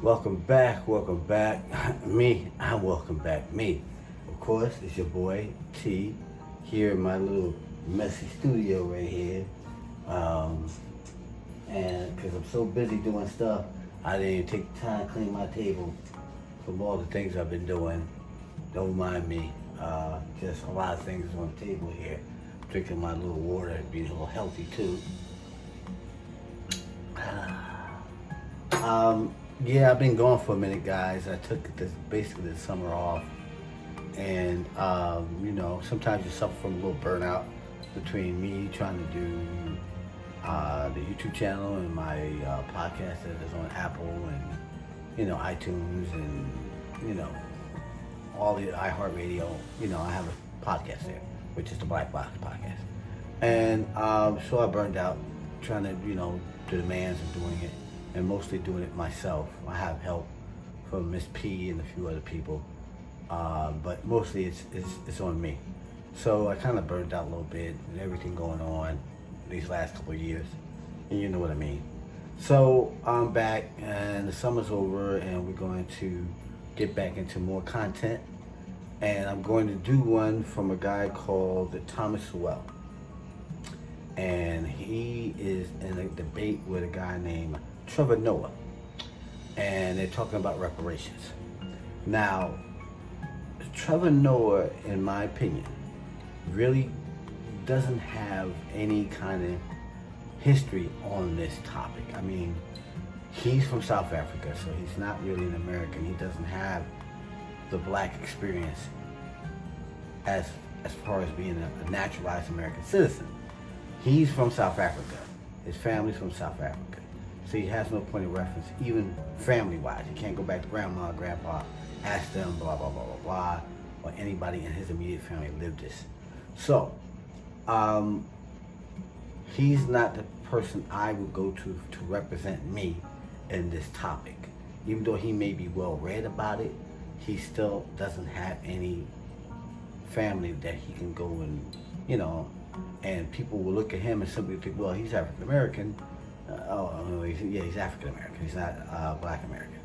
Welcome back, welcome back, me. Of course, it's your boy, T, here in my little messy studio right here. And because I'm so busy doing stuff, I didn't even take the time to clean my table from all the things I've been doing. Don't mind me. Just a lot of things on the table here. Drinking my little water, being a little healthy too. Yeah, I've been gone for a minute, guys. I took basically the summer off, and sometimes you suffer from a little burnout between me trying to do the YouTube channel and my podcast that is on Apple and iTunes and all the iHeartRadio. I have a podcast there, which is the Blackbox podcast, and so I burned out trying to do the demands of doing it. And mostly doing it myself. I have help from Miss P and a few other people, but mostly it's on me. So I kind of burned out a little bit and everything going on these last couple of years, and you know what I mean. So I'm back and the summer's over and we're going to get back into more content. And I'm going to do one from a guy called Thomas Sowell. And he is in a debate with a guy named Trevor, and they're talking about reparations. Now, Trevor Noah, in my opinion, really doesn't have any kind of history on this topic. I mean, he's from South Africa, so he's not really an American. He doesn't have the black experience as far as being a naturalized American citizen. He's from South Africa. His family's from South Africa. So he has no point of reference, even family-wise. He can't go back to grandma, grandpa, ask them, blah, blah, blah, blah, blah, or anybody in his immediate family lived this. So, he's not the person I would go to represent me in this topic. Even though he may be well-read about it, he still doesn't have any family that he can go and people will look at him and simply think, well, he's African-American. He's African American. He's not Black American.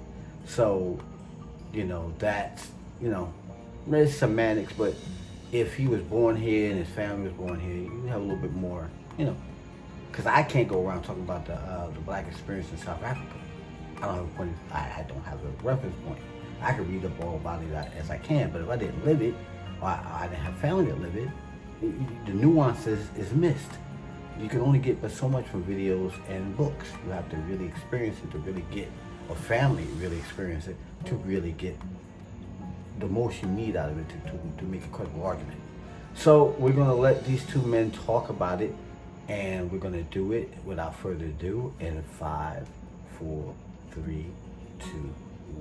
So, that's there's semantics. But if he was born here and his family was born here, you have a little bit more, because I can't go around talking about the black experience in South Africa. I don't have a point. I don't have a reference point. I can read up all about it as I can, but if I didn't live it, or I didn't have family that live it, the nuances is missed. You can only get but so much from videos and books. You have to really experience it to really get, or family really experience it to really get the most you need out of it to make a credible argument. So we're going to let these two men talk about it, and we're going to do it without further ado in 5, 4, 3, 2,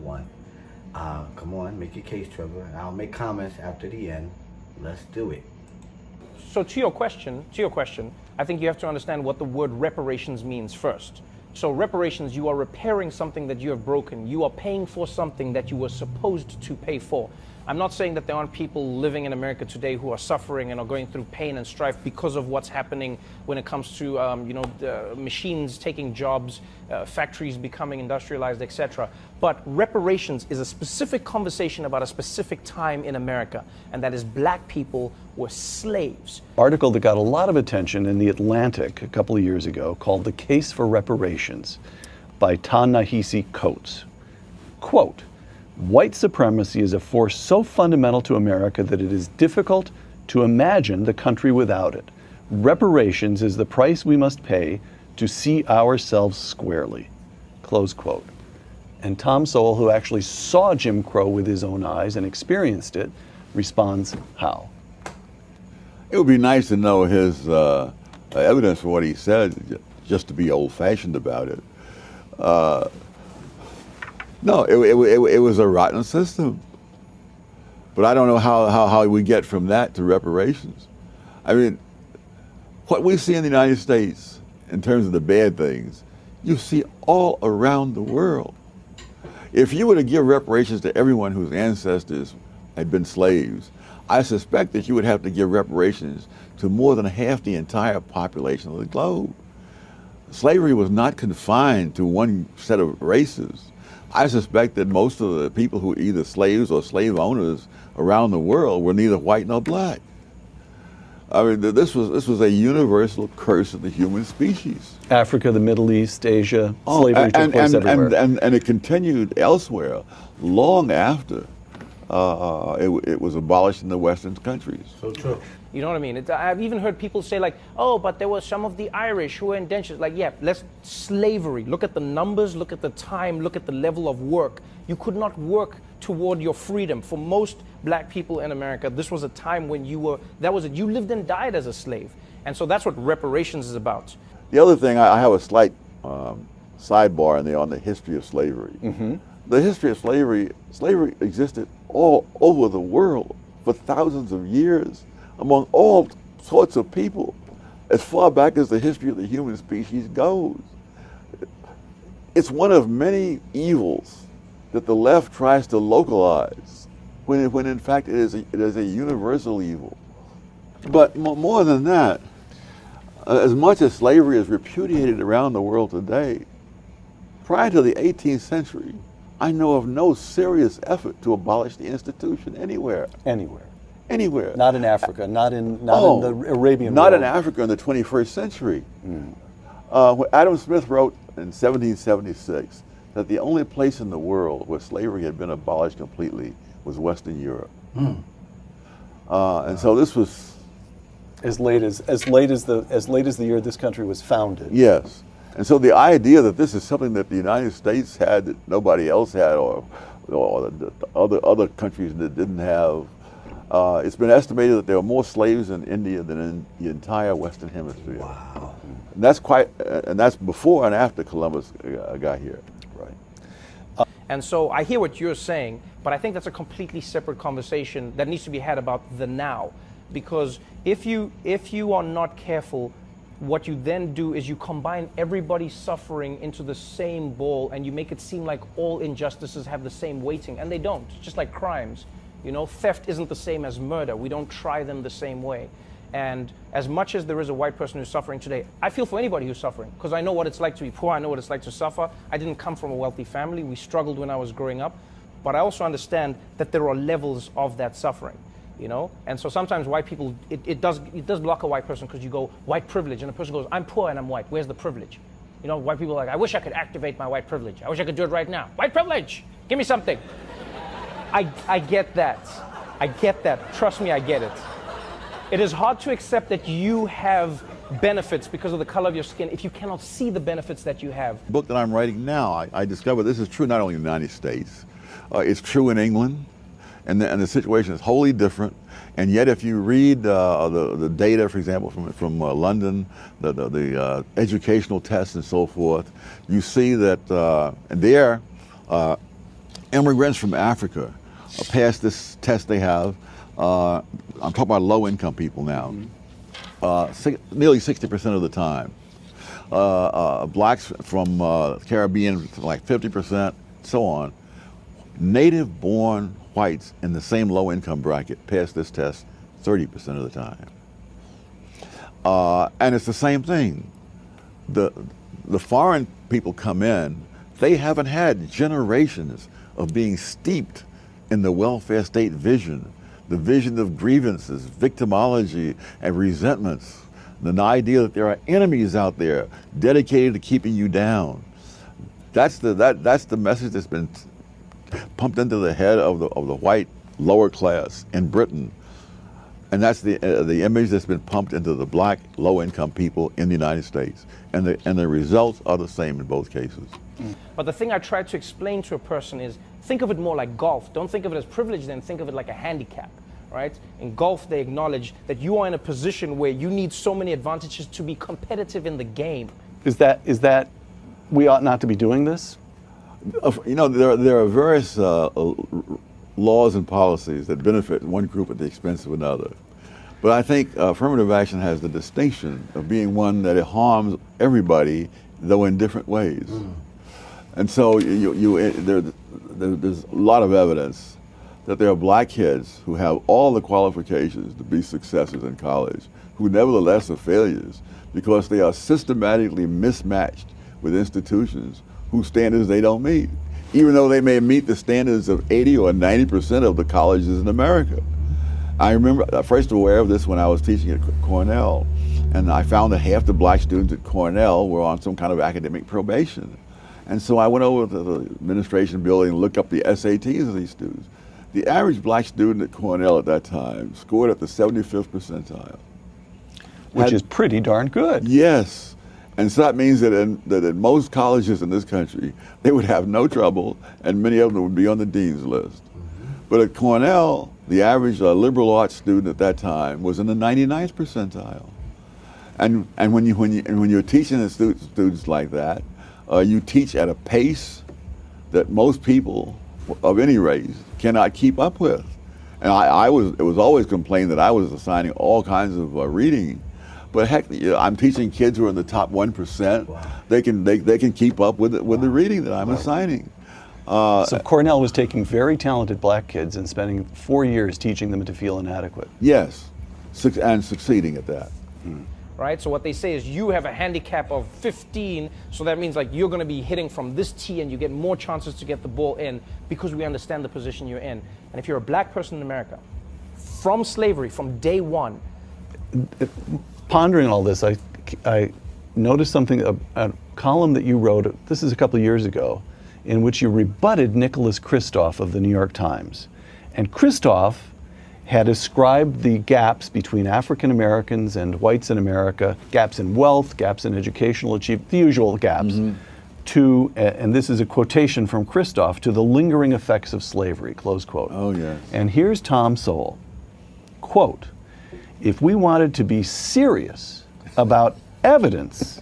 1. Come on, make your case, Trevor. I'll make comments after the end. Let's do it. So to your question, I think you have to understand what the word reparations means first. So reparations, you are repairing something that you have broken. You are paying for something that you were supposed to pay for. I'm not saying that there aren't people living in America today who are suffering and are going through pain and strife because of what's happening when it comes to the machines taking jobs, factories becoming industrialized, etc. But reparations is a specific conversation about a specific time in America, and that is black people were slaves. Article that got a lot of attention in The Atlantic a couple of years ago called The Case for Reparations by Ta-Nehisi Coates. Quote, "White supremacy is a force so fundamental to America that it is difficult to imagine the country without it. Reparations is the price we must pay to see ourselves squarely." Close quote. And Tom Sowell, who actually saw Jim Crow with his own eyes and experienced it, responds how? It would be nice to know his evidence for what he said, just to be old-fashioned about it. No, it was a rotten system. But I don't know how we get from that to reparations. I mean, what we see in the United States in terms of the bad things, you see all around the world. If you were to give reparations to everyone whose ancestors had been slaves, I suspect that you would have to give reparations to more than half the entire population of the globe. Slavery was not confined to one set of races. I suspect that most of the people who were either slaves or slave owners around the world were neither white nor black. I mean, this was a universal curse of the human species. Africa, the Middle East, Asia, slavery took place everywhere. And it continued elsewhere long after it was abolished in the Western countries. So true. You know what I mean? I've even heard people say like, oh, but there were some of the Irish who were indentured. Like, yeah, slavery. Look at the numbers, look at the time, look at the level of work. You could not work toward your freedom. For most black people in America, this was a time when you lived and died as a slave. And so that's what reparations is about. The other thing, I have a slight sidebar in there on the history of slavery. Mm-hmm. The history of slavery existed all over the world for thousands of years among all sorts of people, as far back as the history of the human species goes. It's one of many evils that the left tries to localize, when in fact it is a universal evil. But more than that, as much as slavery is repudiated around the world today, prior to the 18th century, I know of no serious effort to abolish the institution anywhere. Anywhere. Not in Africa, not in the Arabian Not world. in Africa in the 21st century. When Adam Smith wrote in 1776 that the only place in the world where slavery had been abolished completely was Western Europe. And so this was as late as the year this country was founded. Yes. And so the idea that this is something that the United States had that nobody else had, or the other countries that didn't have, it's been estimated that there are more slaves in India than in the entire Western Hemisphere. Wow. And that's before and after Columbus got here. Right. And so I hear what you're saying, but I think that's a completely separate conversation that needs to be had about the now. Because if you are not careful, what you then do is you combine everybody's suffering into the same bowl, and you make it seem like all injustices have the same weighting, and they don't. Just like crimes. You know, theft isn't the same as murder. We don't try them the same way. And as much as there is a white person who's suffering today, I feel for anybody who's suffering, because I know what it's like to be poor. I know what it's like to suffer. I didn't come from a wealthy family. We struggled when I was growing up. But I also understand that there are levels of that suffering, you know? And so sometimes white people, it does block a white person, because you go, white privilege, and the person goes, I'm poor and I'm white. Where's the privilege? You know, white people are like, I wish I could activate my white privilege. I wish I could do it right now. White privilege! Give me something. I get that. I get that. Trust me, I get it. It is hard to accept that you have benefits because of the color of your skin if you cannot see the benefits that you have. The book that I'm writing now, I discovered this is true not only in the United States, it's true in England, and the situation is wholly different. And yet, if you read the data, for example, from London, the educational tests and so forth, you see that there, immigrants from Africa pass this test they have. I'm talking about low-income people now. Nearly 60% of the time. Blacks from Caribbean, like 50%, so on. Native-born whites in the same low-income bracket pass this test 30% of the time. And it's the same thing. The foreign people come in, they haven't had generations of being steeped in the welfare state vision, the vision of grievances, victimology, and resentments, the idea that there are enemies out there dedicated to keeping you down. That's the message that's been pumped into the head of the white lower class in Britain, and that's the image that's been pumped into the black low-income people in the United States, and the results are the same in both cases. But the thing I try to explain to a person is, think of it more like golf. Don't think of it as privilege, then think of it like a handicap, right? In golf, they acknowledge that you are in a position where you need so many advantages to be competitive in the game. Is that we ought not to be doing this? You know, there are various laws and policies that benefit one group at the expense of another. But I think affirmative action has the distinction of being one that it harms everybody, though in different ways. And so there's a lot of evidence that there are black kids who have all the qualifications to be successes in college, who nevertheless are failures because they are systematically mismatched with institutions whose standards they don't meet. even though they may meet the standards of 80 or 90% of the colleges in America. I remember first aware of this when I was teaching at Cornell, and I found that half the black students at Cornell were on some kind of academic probation. And so I went over to the administration building and looked up the SATs of these students. The average black student at Cornell at that time scored at the 75th percentile. Which is pretty darn good. Yes. And so that means that in most colleges in this country, they would have no trouble, and many of them would be on the dean's list. But at Cornell, the average liberal arts student at that time was in the 99th percentile. And when you're teaching the students like that, you teach at a pace that most people of any race cannot keep up with. And it was always complained that I was assigning all kinds of reading. But heck, I'm teaching kids who are in the top 1%. Wow. They can keep up with the reading that I'm assigning. So Cornell was taking very talented black kids and spending 4 years teaching them to feel inadequate. Yes, and succeeding at that. Right? So what they say is you have a handicap of 15, so that means like you're going to be hitting from this tee and you get more chances to get the ball in because we understand the position you're in. And if you're a black person in America, from slavery, from day one. Pondering all this, I noticed something, a column that you wrote, this is a couple of years ago, in which you rebutted Nicholas Kristof of the New York Times. And Kristof had ascribed the gaps between African Americans and whites in America, gaps in wealth, gaps in educational achievement, the usual gaps, to, and this is a quotation from Kristof, to the lingering effects of slavery, close quote. Oh, yes. And here's Tom Sowell, quote, "If we wanted to be serious about evidence,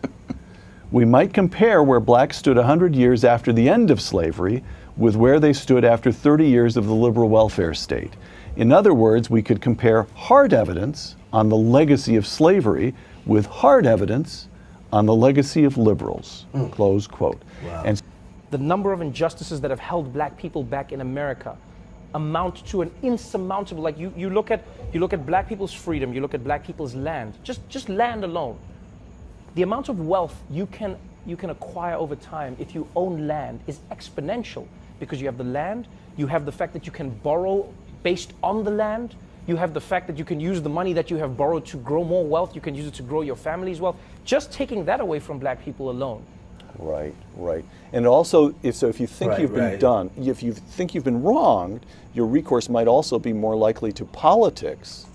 we might compare where blacks stood 100 years after the end of slavery with where they stood after 30 years of the liberal welfare state. In other words, we could compare hard evidence on the legacy of slavery with hard evidence on the legacy of liberals," close quote. Wow. And The number of injustices that have held black people back in America amount to an insurmountable, like you look at black people's freedom, you look at black people's land, just land alone. The amount of wealth you can acquire over time if you own land is exponential, because you have the land, you have the fact that you can borrow based on the land, you have the fact that you can use the money that you have borrowed to grow more wealth, you can use it to grow your family's wealth. Just taking that away from black people alone. right, right. And also, if you think you've been done, if you think you've been wronged, your recourse might also be more likely to politics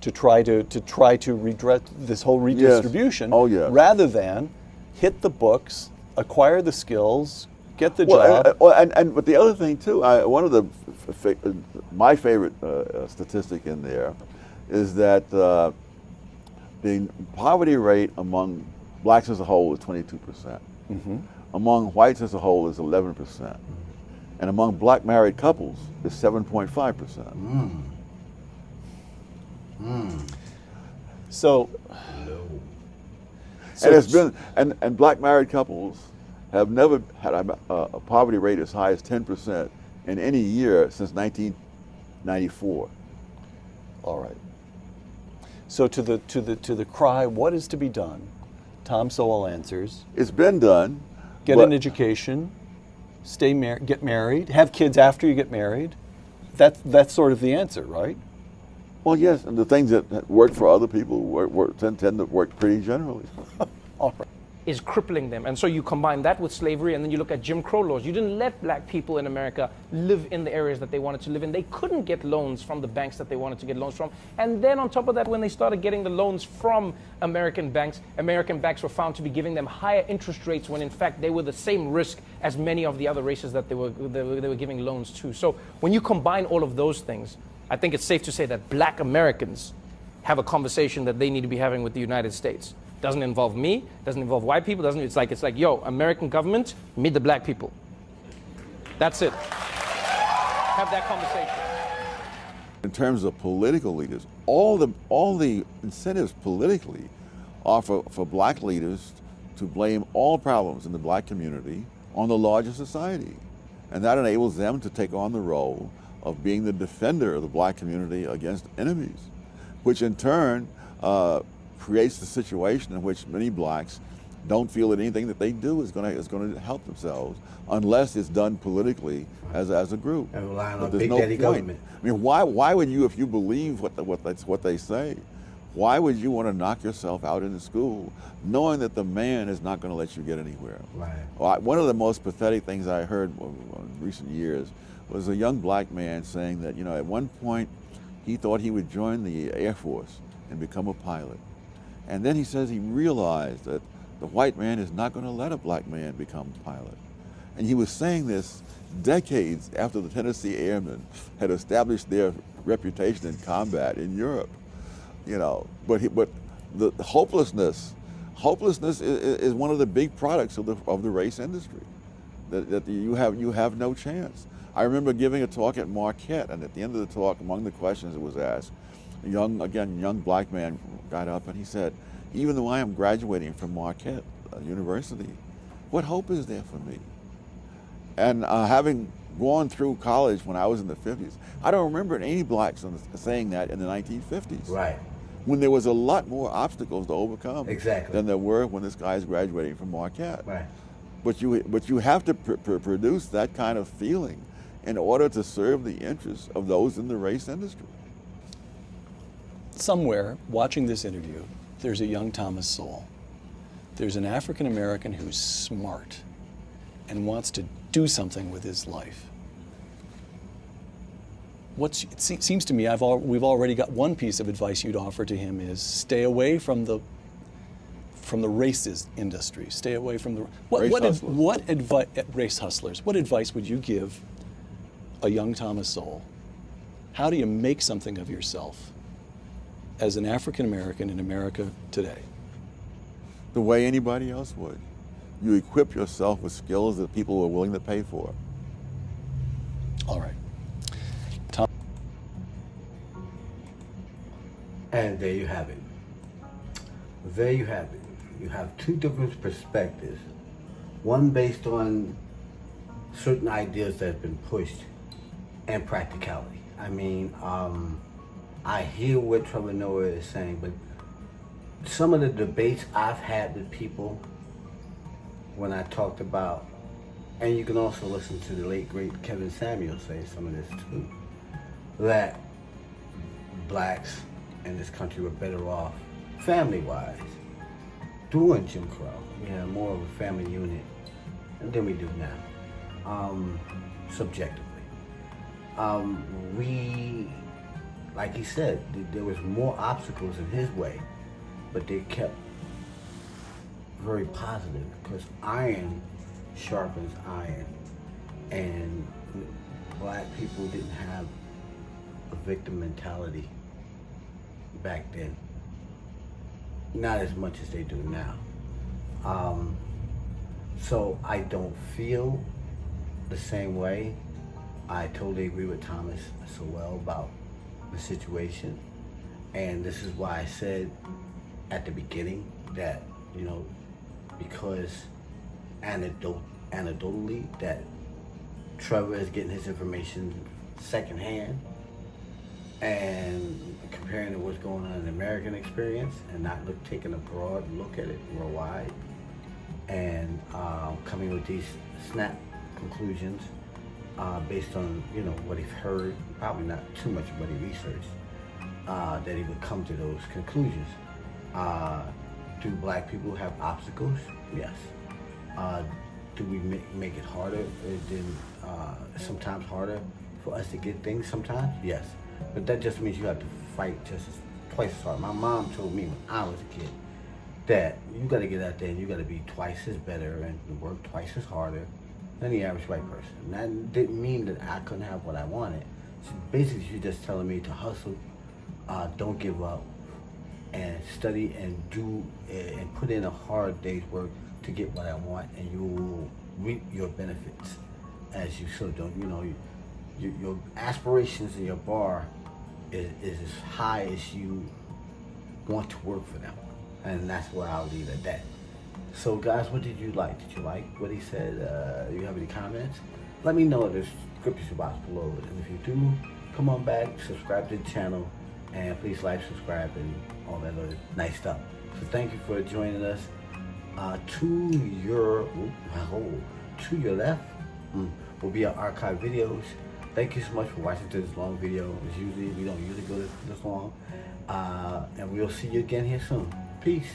to try to redress this whole redistribution, rather than hit the books, acquire the skills, get the job. But the other thing too, one of my favorite statistic in there is that the poverty rate among blacks as a whole is 22%. Among whites as a whole is 11%. And among black married couples is 7.5%. So, and it's been and black married couples have never had a poverty rate as high as 10% in any year since 1994. all right. So to the cry, what is to be done? Tom Sowell answers: It's been done. get an education, get married, have kids after you get married. That's sort of the answer, right? Well, yes, and the things that work for other people tend to work pretty generally. All right. Is crippling them. And so you combine that with slavery, and then you look at Jim Crow laws. You didn't let black people in America live in the areas that they wanted to live in. They couldn't get loans from the banks that they wanted to get loans from. And then on top of that, when they started getting the loans from American banks were found to be giving them higher interest rates when in fact they were the same risk as many of the other races that they were giving loans to. So when you combine all of those things, I think it's safe to say that black Americans have a conversation that they need to be having with the United States. Doesn't involve me, doesn't involve white people, it's like, yo, American government, meet the black people. That's it. Have that conversation. In terms of political leaders, all the incentives politically are for black leaders to blame all problems in the black community on the larger society. And that enables them to take on the role of being the defender of the black community against enemies, which in turn creates the situation in which many blacks don't feel that anything that they do is going to help themselves unless it's done politically as a group. And relying But on there's big no daddy point. government. I mean, why would you, if you believe what they say, why would you want to knock yourself out in school knowing that the man is not going to let you get anywhere? Right. Well, one of the most pathetic things I heard in recent years was a young black man saying that, at one point he thought he would join the Air Force and become a pilot. And then he says he realized that the white man is not going to let a black man become a pilot. And he was saying this decades after the Tennessee Airmen had established their reputation in combat in Europe. But the hopelessness is one of the big products of the race industry. That you have no chance. I remember giving a talk at Marquette, and at the end of the talk, among the questions that was asked, a young black man got up and he said, "Even though I am graduating from Marquette University, what hope is there for me?" And having gone through college when I was in the 50s, I don't remember any blacks saying that in the 1950s. Right. When there was a lot more obstacles to overcome Exactly. than there were when this guy is graduating from Marquette. Right. But you have to produce that kind of feeling in order to serve the interests of those in the race industry. Somewhere, watching this interview, there's a young Thomas Sowell. There's an African American who's smart and wants to do something with his life. It seems to me we've already got one piece of advice you'd offer to him is stay away from the racist industry. Stay away from the race hustlers. What advice would you give a young Thomas Sowell? How do you make something of yourself as an African American in America today? The way anybody else would. You equip yourself with skills that people are willing to pay for. All right. And there you have it. There you have it. You have two different perspectives. One based on certain ideas that have been pushed and practicality. I mean, I hear what Trevor Noah is saying, but some of the debates I've had with people when I talked about, and you can also listen to the late great Kevin Samuel say some of this too, that blacks in this country were better off family-wise during Jim Crow. We had more of a family unit than we do now, subjectively. We, like he said, there was more obstacles in his way, but they kept very positive because iron sharpens iron, and black people didn't have a victim mentality back then. Not as much as they do now. So I don't feel the same way. I totally agree with Thomas Sowell about the situation. And this is why I said at the beginning that, because anecdotally that Trevor is getting his information secondhand and comparing to what's going on in the American experience and not taking a broad look at it worldwide and coming with these snap conclusions based on what he's heard, probably not too much of what he researched, that he would come to those conclusions. Do black people have obstacles? Yes. Do we make it harder sometimes harder for us to get things sometimes? Yes. But that just means you have to fight twice as hard. My mom told me when I was a kid that you got to get out there and you got to be twice as better and work twice as harder than the average white person. And that didn't mean that I couldn't have what I wanted. So basically, she's just telling me to hustle, don't give up, and study and do and put in a hard day's work to get what I want, and you will reap your benefits as you so don't. Your aspirations and your bar is as high as you want to work for them. And that's where I'll leave it at that. So guys, what did you like? Did you like what he said? Do you have any comments? Let me know in the description box below. And if you do, come on back, subscribe to the channel, and please like, subscribe, and all that other nice stuff. So thank you for joining us. To your left will be our archive videos. Thank you so much for watching this long video. We don't usually go this long. And we'll see you again here soon. Peace.